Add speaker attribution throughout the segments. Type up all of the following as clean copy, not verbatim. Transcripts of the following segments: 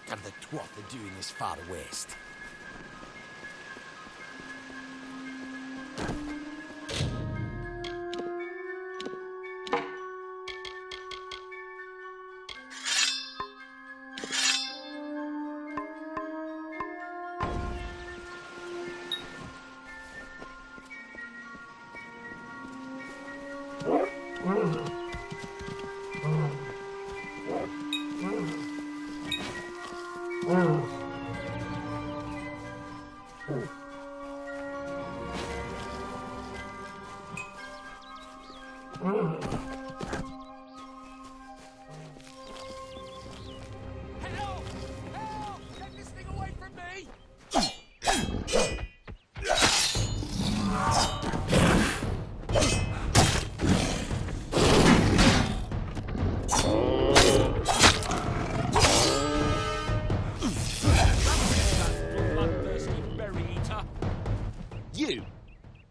Speaker 1: What are the twat doing this far west?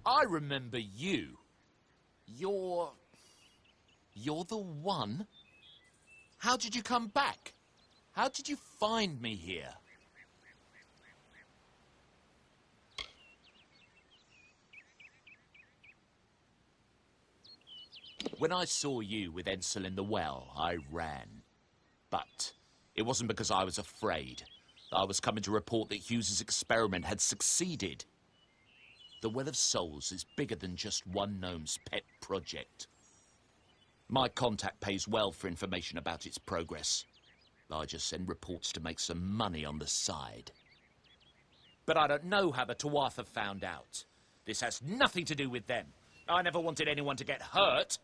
Speaker 2: I remember you. You're the one? How did you come back? How did you find me here? When I saw you with Ensel in the well, I ran. But it wasn't because I was afraid. I was coming to report that Hughes's experiment had succeeded. The Well of Souls is bigger than just one gnome's pet project. My contact pays well for information about its progress. I just send reports to make some money on the side. But I don't know how the Tuatha found out. This has nothing to do with them. I never wanted anyone to get hurt.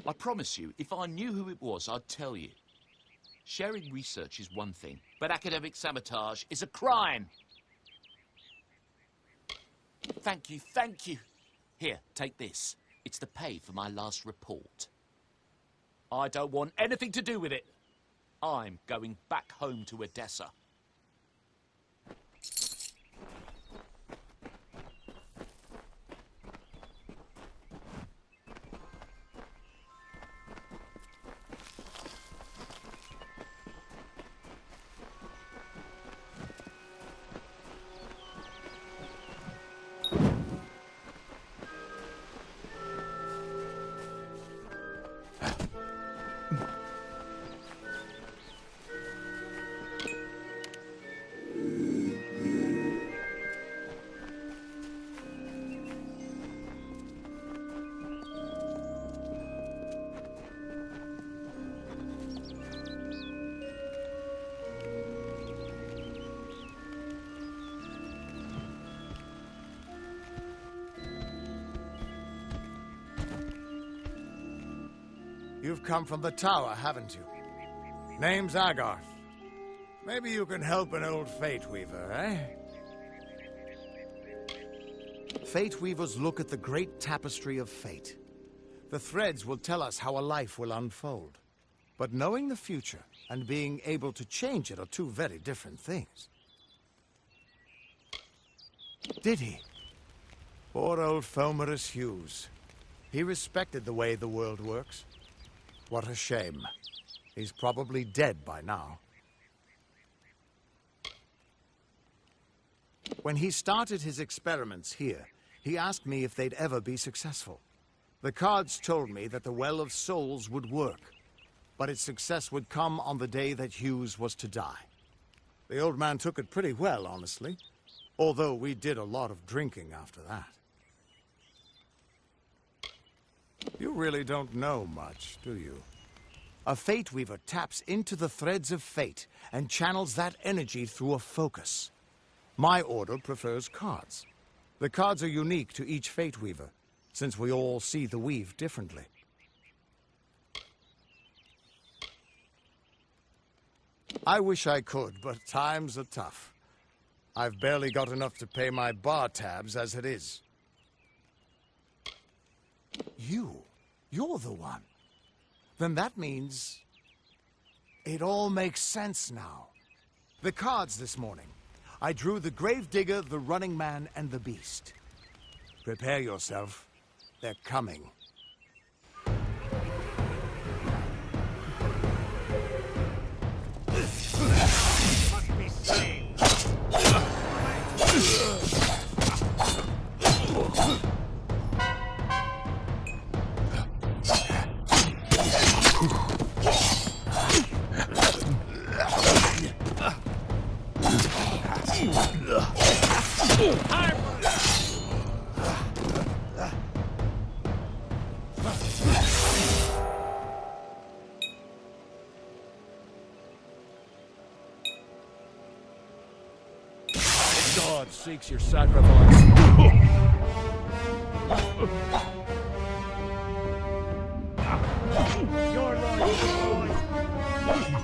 Speaker 2: I promise you, if I knew who it was, I'd tell you. Sharing research is one thing, but academic sabotage is a crime. Thank you, thank you. Here, take this. It's the pay for my last report. I don't want anything to do with it. I'm going back home to Odessa.
Speaker 1: You've come from the tower, haven't you? Name's Agarth. Maybe you can help an old Fate Weaver, eh? Fate Weavers look at the great tapestry of fate. The threads will tell us how a life will unfold. But knowing the future and being able to change it are two very different things. Did he? Poor old Fomerus Hughes. He respected the way the world works. What a shame. He's probably dead by now. When he started his experiments here, he asked me if they'd ever be successful. The cards told me that the Well of Souls would work, but its success would come on the day that Hughes was to die. The old man took it pretty well, honestly, although we did a lot of drinking after that. You really don't know much, do you? A Fate Weaver taps into the threads of fate and channels that energy through a focus. My order prefers cards. The cards are unique to each Fate Weaver, since we all see the weave differently. I wish I could, but times are tough. I've barely got enough to pay my bar tabs as it is. You're the one. Then that means it all makes sense now. The cards this morning. I drew the Gravedigger, the Running Man, and the Beast. Prepare yourself. They're coming.
Speaker 3: god seeks your sacrifice. Your life is mine.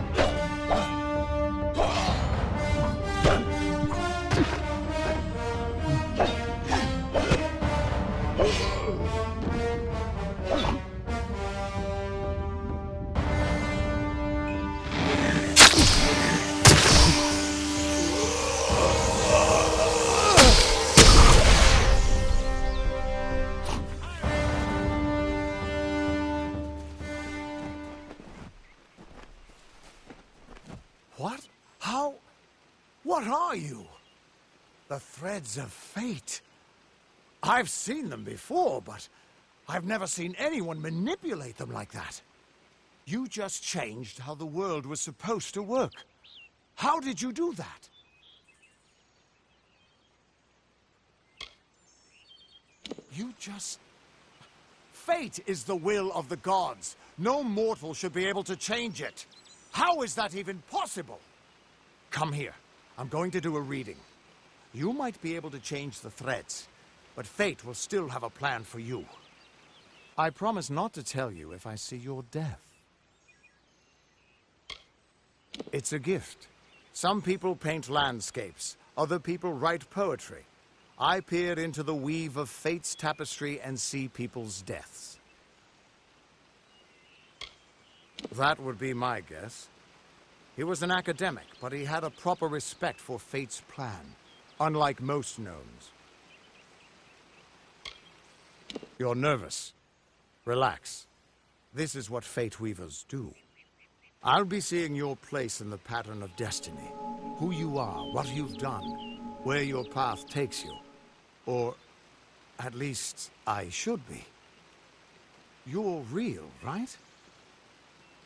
Speaker 1: What? How? What are you? The threads of fate. I've seen them before, but I've never seen anyone manipulate them like that. You just changed how the world was supposed to work. How did you do that? You just... Fate is the will of the gods. No mortal should be able to change it. How is that even possible? Come here. I'm going to do a reading. You might be able to change the threads, but fate will still have a plan for you. I promise not to tell you if I see your death. It's a gift. Some people paint landscapes, other people write poetry. I peer into the weave of fate's tapestry and see people's deaths. That would be my guess. He was an academic, but he had a proper respect for fate's plan, unlike most gnomes. You're nervous. Relax. This is what fate weavers do. I'll be seeing your place in the pattern of destiny. Who you are, what you've done, where your path takes you. Or, at least, I should be. You're real, right?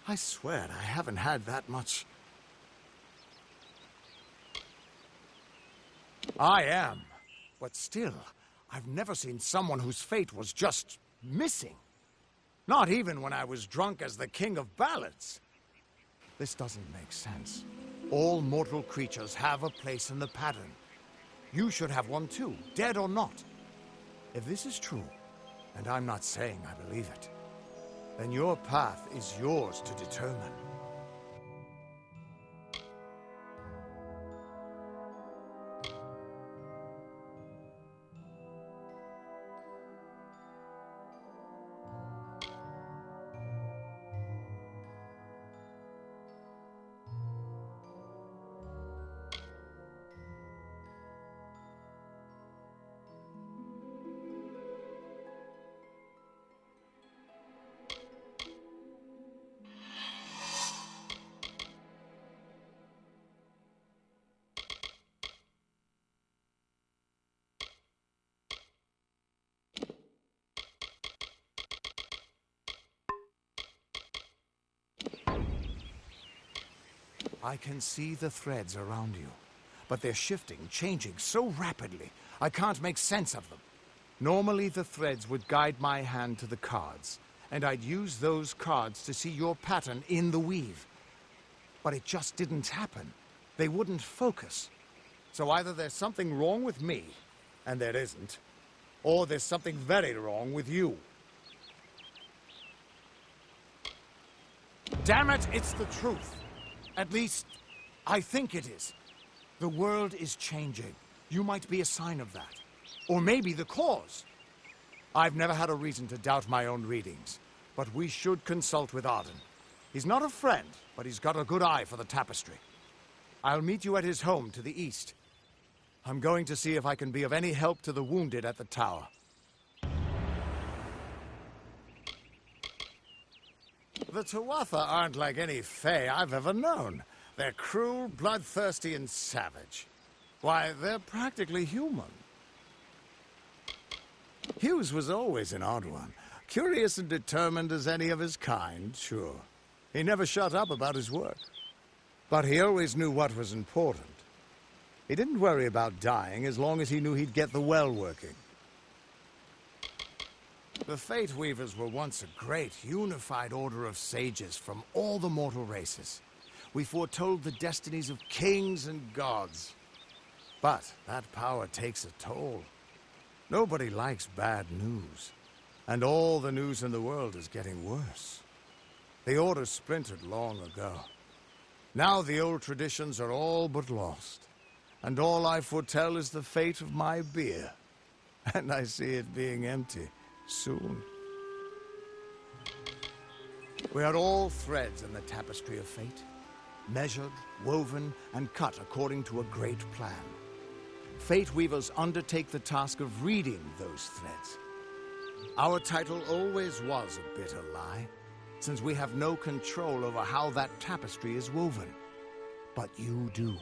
Speaker 1: I swear I haven't had that much... I am. But still, I've never seen someone whose fate was just missing. Not even when I was drunk as the king of ballads. This doesn't make sense. All mortal creatures have a place in the pattern. You should have one too, dead or not. If this is true, and I'm not saying I believe it, then your path is yours to determine. I can see the threads around you, but they're shifting, changing so rapidly, I can't make sense of them. Normally the threads would guide my hand to the cards, and I'd use those cards to see your pattern in the weave. But it just didn't happen. They wouldn't focus. So either there's something wrong with me, and there isn't, or there's something very wrong with you. Damn it, it's the truth. At least, I think it is. The world is changing. You might be a sign of that. Or maybe the cause. I've never had a reason to doubt my own readings, but we should consult with Arden. He's not a friend, but he's got a good eye for the tapestry. I'll meet you at his home to the east. I'm going to see if I can be of any help to the wounded at the tower. The Tuatha aren't like any Fae I've ever known. They're cruel, bloodthirsty, and savage. Why, they're practically human. Hughes was always an odd one. Curious and determined as any of his kind, sure. He never shut up about his work. But he always knew what was important. He didn't worry about dying as long as he knew he'd get the well working. The Fate Weavers were once a great, unified order of sages from all the mortal races. We foretold the destinies of kings and gods. But that power takes a toll. Nobody likes bad news. And all the news in the world is getting worse. The Order splintered long ago. Now the old traditions are all but lost. And all I foretell is the fate of my beer. And I see it being empty soon. We are all threads in the tapestry of fate. Measured, woven, and cut according to a great plan. Fate weavers undertake the task of reading those threads. Our title always was a bitter lie, since we have no control over how that tapestry is woven. But you do.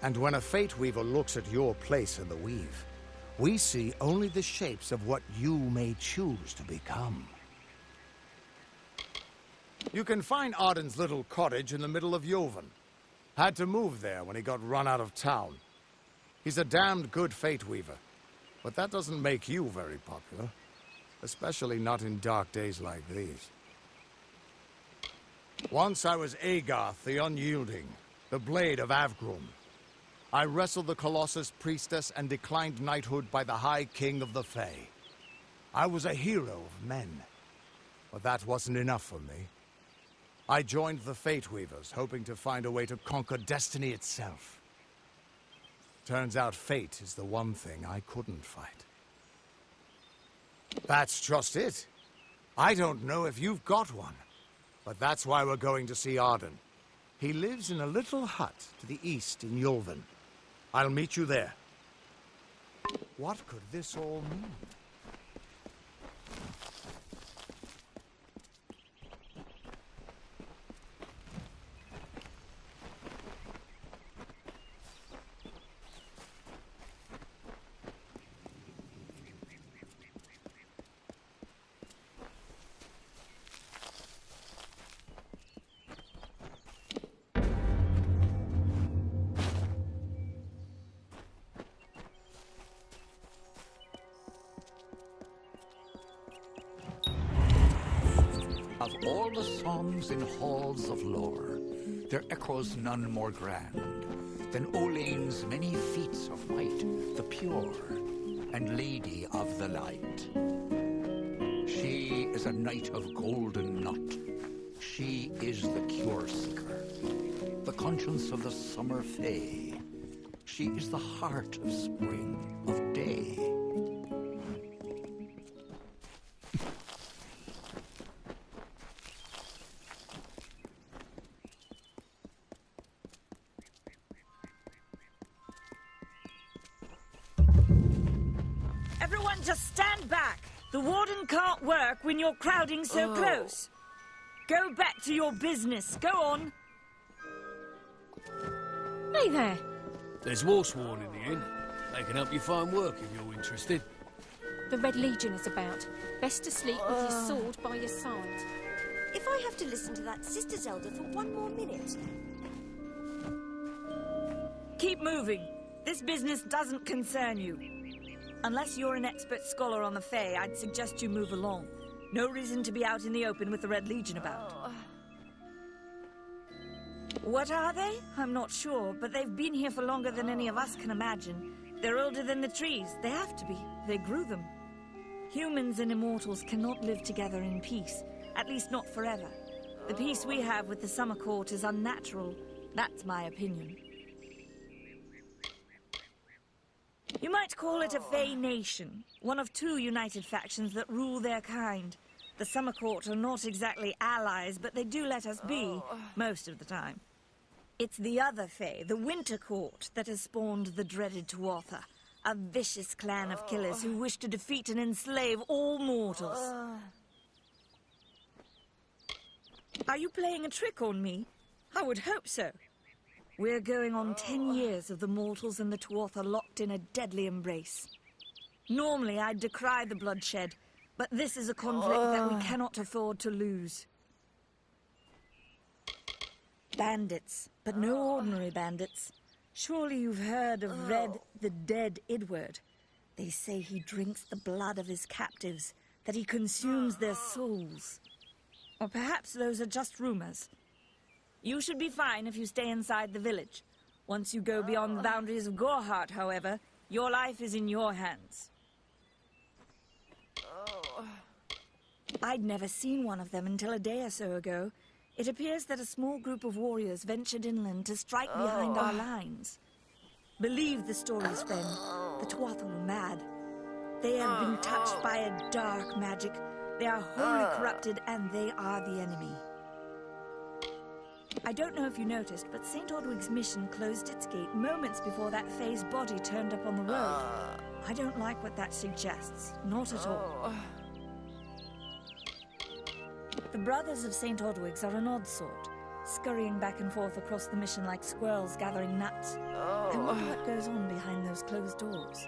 Speaker 1: And when a fate weaver looks at your place in the weave, we see only the shapes of what you may choose to become. You can find Arden's little cottage in the middle of Yovan. Had to move there when he got run out of town. He's a damned good fate weaver, but that doesn't make you very popular. Especially not in dark days like these. Once I was Agarth the Unyielding, the Blade of Avgrum. I wrestled the Colossus priestess and declined knighthood by the High King of the Fae. I was a hero of men, but that wasn't enough for me. I joined the Fate Weavers, hoping to find a way to conquer destiny itself. Turns out fate is the one thing I couldn't fight. That's just it. I don't know if you've got one, but that's why we're going to see Arden. He lives in a little hut to the east in Yulven. I'll meet you there. What could this all mean?
Speaker 4: Of all the songs in halls of lore, there echoes none more grand than Olane's many feats of might, the pure and lady of the light. She is a knight of golden knot. She is the cure seeker, the conscience of the summer fae. She is the heart of spring, of day.
Speaker 5: Everyone just stand back. The warden can't work when you're crowding so close. Go back to your business. Go on.
Speaker 6: Hey there.
Speaker 3: There's Warsworn in the inn. They can help you find work if you're interested.
Speaker 6: The Red Legion is about. Best to sleep with your sword by your side.
Speaker 7: If I have to listen to that Sister Zelda for one more minute...
Speaker 5: Keep moving. This business doesn't concern you. Unless you're an expert scholar on the Fae, I'd suggest you move along. No reason to be out in the open with the Red Legion about. What are they? I'm not sure, but they've been here for longer than any of us can imagine. They're older than the trees. They have to be. They grew them. Humans and immortals cannot live together in peace, at least not forever. The peace we have with the Summer Court is unnatural. That's my opinion. You might call it a Fae nation, one of two united factions that rule their kind. The Summer Court are not exactly allies, but they do let us be, most of the time. It's the other Fae, the Winter Court, that has spawned the dreaded Tuatha, a vicious clan of killers who wish to defeat and enslave all mortals. Are you playing a trick on me? I would hope so. We're going on 10 years of the mortals and the Tuatha locked in a deadly embrace. Normally, I'd decry the bloodshed, but this is a conflict that we cannot afford to lose. Bandits, but no ordinary bandits. Surely you've heard of Red, the dead Idward. They say he drinks the blood of his captives, that he consumes their souls. Or perhaps those are just rumors. You should be fine if you stay inside the village. Once you go beyond the boundaries of Gorhart, however, your life is in your hands. I'd never seen one of them until a day or so ago. It appears that a small group of warriors ventured inland to strike behind our lines. Believe the stories, friend. The Tuatha were mad. They have been touched by a dark magic. They are wholly corrupted, and they are the enemy. I don't know if you noticed, but St. Ordwig's mission closed its gate moments before that Fae's body turned up on the road. I don't like what that suggests. Not at all. The Brothers of St. Ordwig's are an odd sort, scurrying back and forth across the mission like squirrels gathering nuts. I wonder what goes on behind those closed doors.